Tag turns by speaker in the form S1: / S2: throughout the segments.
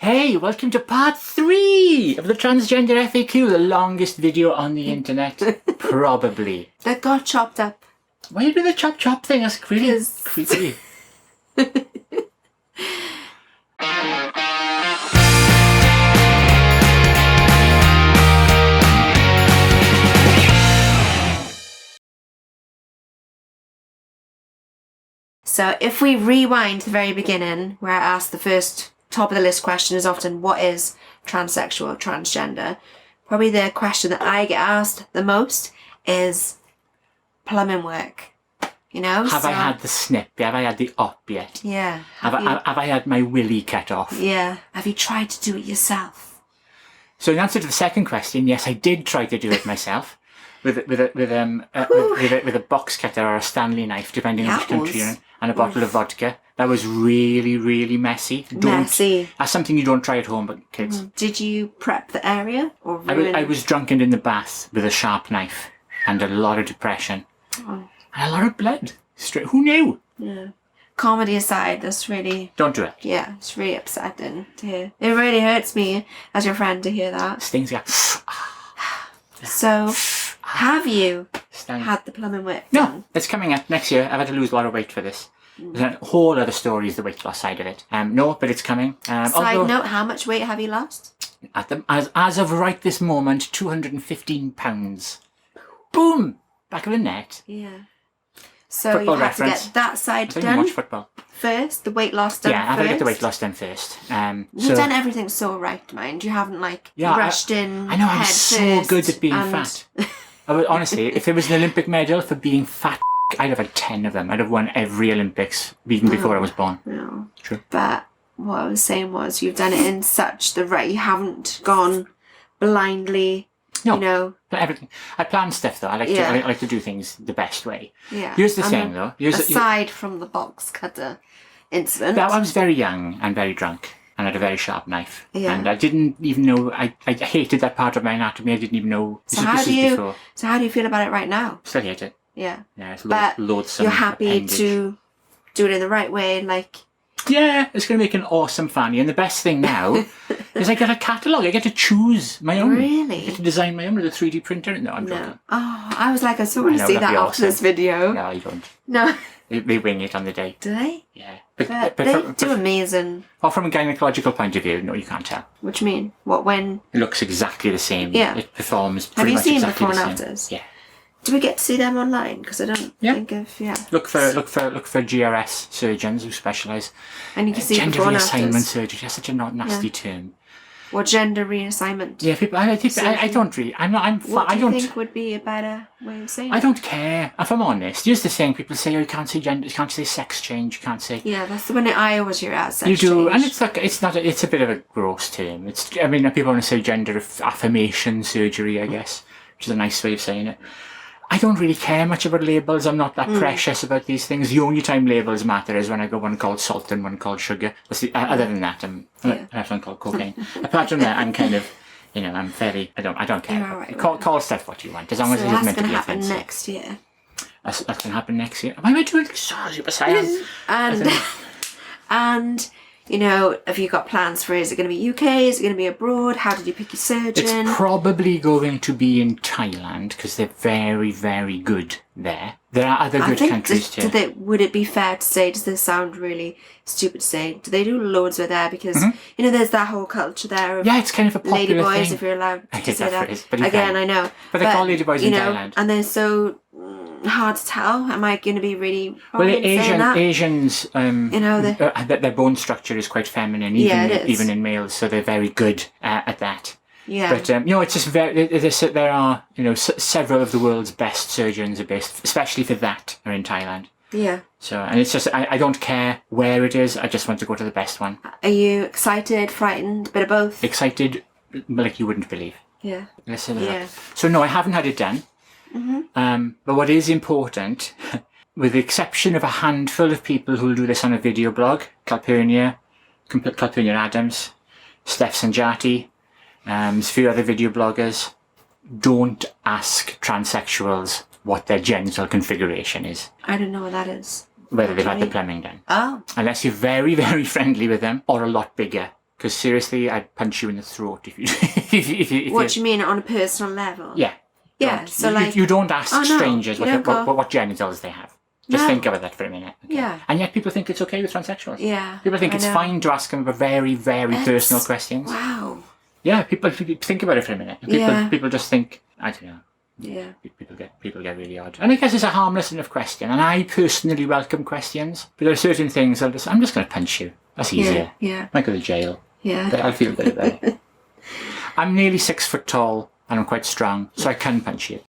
S1: Hey, welcome to part 3 of the Transgender FAQ, the longest video on the internet. Probably.
S2: That got chopped up.
S1: Why are you doing the chop thing? That's really creepy.
S2: So if we rewind to the very beginning, where I asked the first top of the list question is often, what is transsexual, transgender? Probably the question that I get asked the most is plumbing work. You know?
S1: Have I had the snip? Have I had the op yet?
S2: Yeah.
S1: Have I had my willy cut off?
S2: Yeah. Have you tried to do it yourself?
S1: So in answer to the second question, yes, I did try to do it myself. With a box cutter or a Stanley knife, depending on which country you're in, and a bottle of vodka. That was really, really messy.
S2: Messy.
S1: That's something you don't try at home, but kids.
S2: Did you prep the area or ruin?
S1: I was drunken in the bath with a sharp knife and a lot of depression and a lot of blood. Who knew?
S2: Yeah. Comedy aside, that's really...
S1: Don't do it.
S2: Yeah, it's really upsetting to hear. It really hurts me as your friend to hear that.
S1: Stings ya.
S2: So, have you had the plumbing work done?
S1: No, it's coming up next year. I've had to lose a lot of weight for this. There's a whole other story is the weight loss side of it. No, but it's coming.
S2: Side note, how much weight have you lost?
S1: As of right this moment, 215 pounds. Boom! Back of the net.
S2: Yeah. So
S1: Football
S2: you have
S1: reference.
S2: to get that side
S1: I don't
S2: done
S1: watch football.
S2: first, the weight loss done
S1: Yeah,
S2: first.
S1: I've got to get the weight loss done first.
S2: You've done everything so right, mind. You haven't rushed in.
S1: I know, I'm
S2: head
S1: so
S2: first
S1: good at being fat. Honestly, if there was an Olympic medal for being fat, I'd have had 10 of them. I'd have won every Olympics, even before I was born.
S2: No.
S1: True.
S2: But what I was saying was, you've done it in such the right. You haven't gone blindly.
S1: No.
S2: You know.
S1: Everything. I plan stuff though. I like to do things the best way.
S2: Yeah.
S1: Here's the thing though.
S2: Aside from the box cutter incident.
S1: I was very young and very drunk and had a very sharp knife.
S2: Yeah.
S1: And I didn't even know, I hated that part of my anatomy. I didn't even know
S2: So how do you feel about it right now?
S1: Still hate it.
S2: Yeah.
S1: Yeah, it's
S2: loathsome. You're happy
S1: appendage.
S2: to do it in the right way,
S1: Yeah, it's going to make an awesome fanny. And the best thing now is I get a catalogue. I get to choose my own.
S2: Really?
S1: I get to design my own with a 3D printer. No, I'm joking.
S2: Oh, I was like, I still want to see that after this video.
S1: No, you don't.
S2: No.
S1: They wing it on the day.
S2: Do they?
S1: Yeah.
S2: But they do amazing.
S1: Well, from a gynecological point of view, no, you can't tell.
S2: What do you mean? What, when?
S1: It looks exactly the same.
S2: Yeah.
S1: It performs
S2: Have
S1: pretty
S2: you
S1: much
S2: seen
S1: exactly
S2: before
S1: the
S2: and
S1: same.
S2: afters?
S1: Yeah.
S2: Do we get to see them online? Because I don't think of,
S1: Look for GRS surgeons who specialise.
S2: And you can see
S1: gender
S2: before and
S1: reassignment
S2: afters.
S1: surgery. That's such a nasty term.
S2: Or gender reassignment.
S1: Yeah, people. I don't really.
S2: What do you think would be a better way of saying it?
S1: I don't care. If I'm honest, here's the thing: people say, "Oh, you can't say gender, you can't say sex change, you can't say."
S2: Yeah, that's the one I always hear as sex
S1: You do,
S2: change.
S1: and it's like it's not. It's a bit of a gross term. People want to say gender affirmation surgery, I guess, which is a nice way of saying it. I don't really care much about labels. I'm not that precious about these things. The only time labels matter is when I got one called salt and one called sugar. Other than that, I have one called cocaine. Apart from that, I'm kind of, I'm fairly. I don't care.
S2: Right,
S1: call stuff what you want, as long as it's meant to be offensive.
S2: So that's going to happen next year.
S1: That's going to happen next year. Why am I doing so super science?
S2: And have you got plans for it? Is it going to be UK? Is it going to be abroad? How did you pick your surgeon?
S1: It's probably going to be in Thailand because they're very, very good there. There are other good countries too.
S2: Would it be fair to say, does this sound really stupid to say, do they do loads with there? Because, there's that whole culture there of
S1: it's kind of a popular
S2: ladyboys,
S1: thing.
S2: if you're allowed to say that.
S1: Phrase, but
S2: again, I know.
S1: But they call ladyboys in Thailand.
S2: And they're so hard to tell. Am I going to be really
S1: Asians, their bone structure is quite feminine, even in males, so they're very good at that.
S2: Yeah.
S1: But it's just there are several of the world's best surgeons are based, especially for that, are in Thailand.
S2: Yeah.
S1: So, and it's just I don't care where it is. I just want to go to the best one.
S2: Are you excited, frightened, bit of both?
S1: Excited, like you wouldn't believe.
S2: Yeah.
S1: Listen. So no, I haven't had it done. But what is important, with the exception of a handful of people who'll do this on a video blog, Calpurnia Adams, Steph Sanjati, a few other video bloggers, don't ask transsexuals what their genital configuration is.
S2: I don't know what that is.
S1: Whether they've had the plumbing done.
S2: Oh.
S1: Unless you're very, very friendly with them or a lot bigger Because seriously, I'd punch you in the throat if you... if
S2: What do you mean, on a personal level?
S1: Yeah.
S2: Yeah, so like...
S1: You don't ask strangers what genitals they have. Just think about that for a minute. Okay?
S2: Yeah.
S1: And yet people think it's okay with transsexuals.
S2: Yeah.
S1: People think it's fine to ask them very, very personal questions.
S2: Wow.
S1: Yeah, people think about it for a minute. People just think, I don't know.
S2: Yeah.
S1: People get really odd. And I guess it's a harmless enough question. And I personally welcome questions. But there are certain things I'm just going to punch you. That's easier.
S2: Yeah.
S1: Might go to jail.
S2: Yeah.
S1: But I'll feel good about it. I'm nearly 6 foot tall and I'm quite strong, so I can punch you.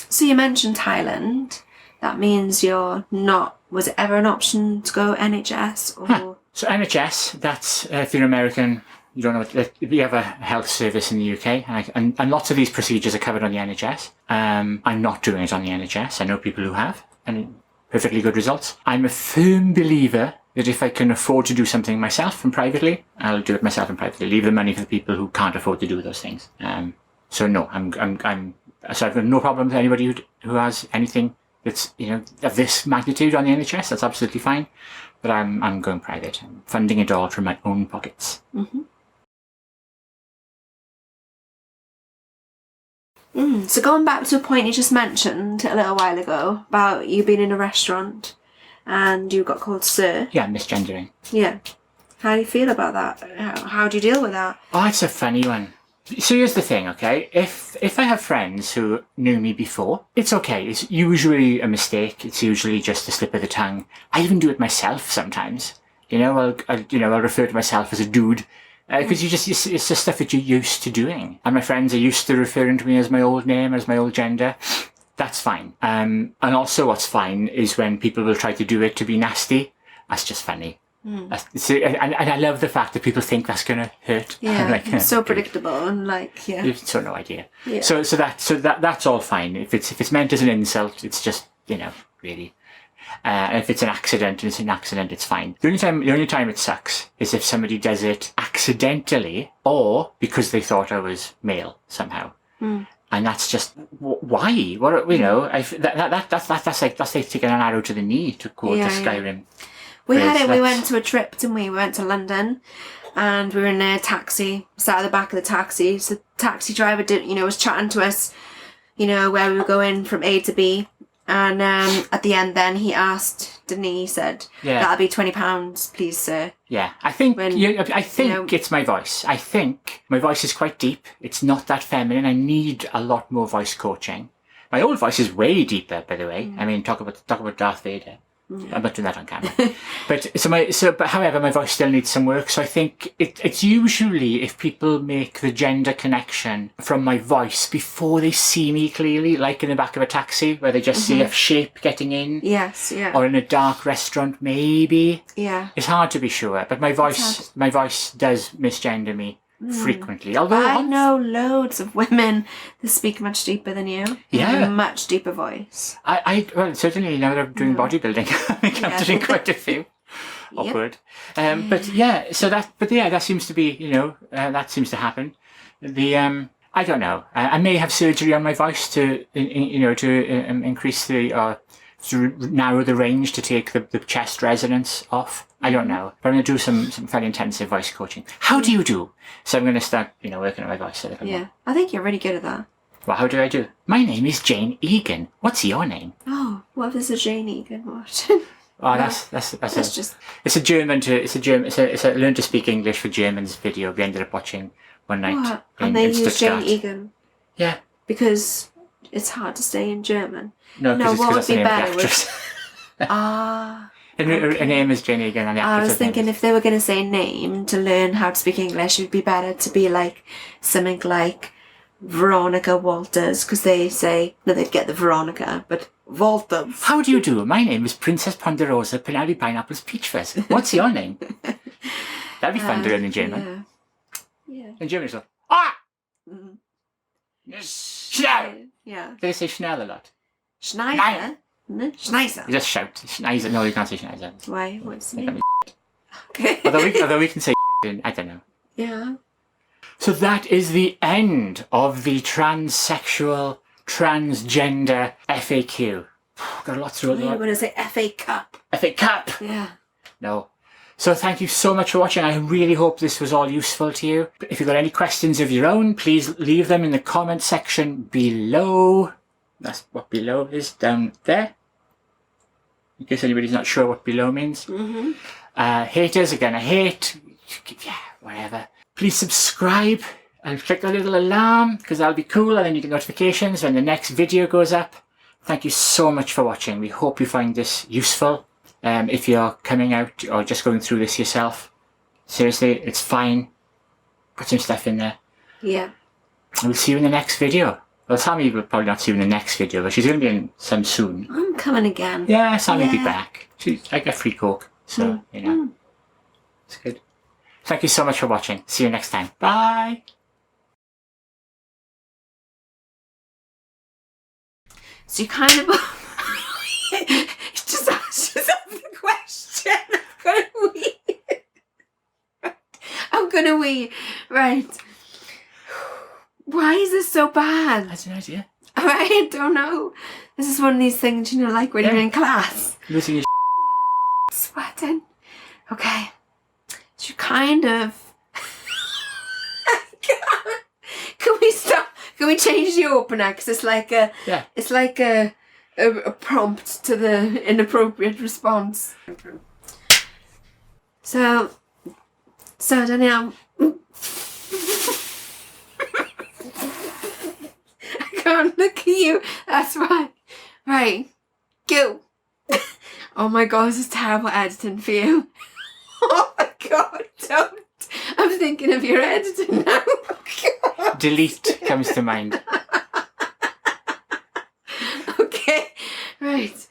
S2: So you mentioned Thailand. That means you're not... Was it ever an option to go NHS or...
S1: So NHS, that's if you're American, you don't know. We have a health service in the UK, and lots of these procedures are covered on the NHS. I'm not doing it on the NHS. I know people who have, and perfectly good results. I'm a firm believer that if I can afford to do something myself and privately, I'll do it myself and privately. Leave the money for the people who can't afford to do those things. So no, so I've got no problem with anybody who has anything that's of this magnitude on the NHS. That's absolutely fine. But I'm going private. I'm funding it all from my own pockets.
S2: So going back to a point you just mentioned a little while ago about you being in a restaurant and you got called sir.
S1: Yeah, misgendering.
S2: Yeah. How do you feel about that? How do you deal with that?
S1: Oh, it's a funny one. So here's the thing, okay? If I have friends who knew me before, it's okay. It's usually a mistake. It's usually just a slip of the tongue. I even do it myself sometimes. I'll refer to myself as a dude. Because it's just stuff that you're used to doing. And my friends are used to referring to me as my old name, as my old gender. That's fine. And also what's fine is when people will try to do it to be nasty. That's just funny. And I love the fact that people think that's going to hurt.
S2: Yeah, it's so predictable and
S1: you've so no idea.
S2: Yeah.
S1: So that's all fine. If it's meant as an insult, it's just really. And if it's an accident, it's fine. The only time it sucks is if somebody does it accidentally or because they thought I was male somehow. And that's just why? What that's like taking an arrow to the knee to go to Skyrim.
S2: We went to a trip, didn't we? We went to London and we were in a taxi, sat at the back of the taxi. So the taxi driver was chatting to us, where we were going from A to B. And at the end then he asked, didn't he? He said, that'll be £20, please, sir. Yeah,
S1: I think it's my voice. I think my voice is quite deep. It's not that feminine. I need a lot more voice coaching. My old voice is way deeper, by the way. I mean, talk about Darth Vader. I'm not doing that on camera. But however, my voice still needs some work. So I think it's usually if people make the gender connection from my voice before they see me clearly, like in the back of a taxi where they just see a shape getting in.
S2: Yes, yeah.
S1: Or in a dark restaurant, maybe.
S2: Yeah.
S1: It's hard to be sure, but my voice does misgender me frequently. Although
S2: I know loads of women that speak much deeper than you.
S1: Yeah.
S2: A much deeper voice.
S1: Well, certainly now that I'm doing bodybuilding, I'm encountering quite a few. Awkward. But that seems to be, that seems to happen. I don't know. I may have surgery on my voice to increase to narrow the range to take the chest resonance off. I don't know. But I'm going to do some fairly intensive voice coaching. How do you do? So I'm going to start, working on my voice.
S2: I think you're really good at that.
S1: Well, how do I do? My name is Jane Egan. What's your name?
S2: Oh, what is a Jane Egan? What?
S1: Oh, it's a learn to speak English for Germans video we ended up watching one night.
S2: What? And they use Jane Egan?
S1: Yeah.
S2: Because it's hard to say in German.
S1: No, what would be better? Her name is Jane Egan. And
S2: I was thinking if they were going to say name to learn how to speak English, it would be better to be like something like Veronica Walters, because they say, no, they'd get the Veronica, but Walters.
S1: How do you do? My name is Princess Ponderosa Penelope Pineapples Peachfuzz. What's your name? That'd be fun to learn in German.
S2: Yeah.
S1: In German it's like, ah! Schnell!
S2: Yeah.
S1: They say Schnell a lot.
S2: Schneider? Schneider.
S1: You just shout. Schneider. No, you can't say Schneider.
S2: Why? What's it mean?
S1: Okay. although we can say I don't know.
S2: Yeah.
S1: So that is the end of the transsexual, transgender FAQ. Got a lot through it.
S2: I'm going to say FA Cup.
S1: FA Cup.
S2: Yeah.
S1: No. So thank you so much for watching. I really hope this was all useful to you. If you've got any questions of your own, please leave them in the comment section below. That's what below is down there. In case anybody's not sure what below means. Haters are gonna hate. Yeah, whatever. Please subscribe and click the little alarm because that'll be cool, and then you get notifications when the next video goes up. Thank you so much for watching. We hope you find this useful. If you're coming out or just going through this yourself, seriously, it's fine. Put some stuff in there.
S2: Yeah.
S1: And we'll see you in the next video. Well, Sammy will probably not see you in the next video, but she's going to be in some soon.
S2: I'm coming again.
S1: Yeah, Sammy will be back. I get free coke, so, you know. It's good. Thank you so much for watching. See you next time. Bye!
S2: So you kind of... just ask yourself the question. I'm gonna wee. Right. Why is this so bad?
S1: I have no idea.
S2: I don't know. This is one of these things, you know, like when you're in class.
S1: Losing your
S2: Sweating. Okay. So you kind of... Can we stop? Can we change the opener? Because it's like a...
S1: Yeah.
S2: It's like a prompt to the inappropriate response. So Danielle, I can't look at you. That's why. Right, go. Oh my god, this is terrible editing for you. Oh my god, don't. I'm thinking of your editing now. God.
S1: delete comes to mind.
S2: Okay, right.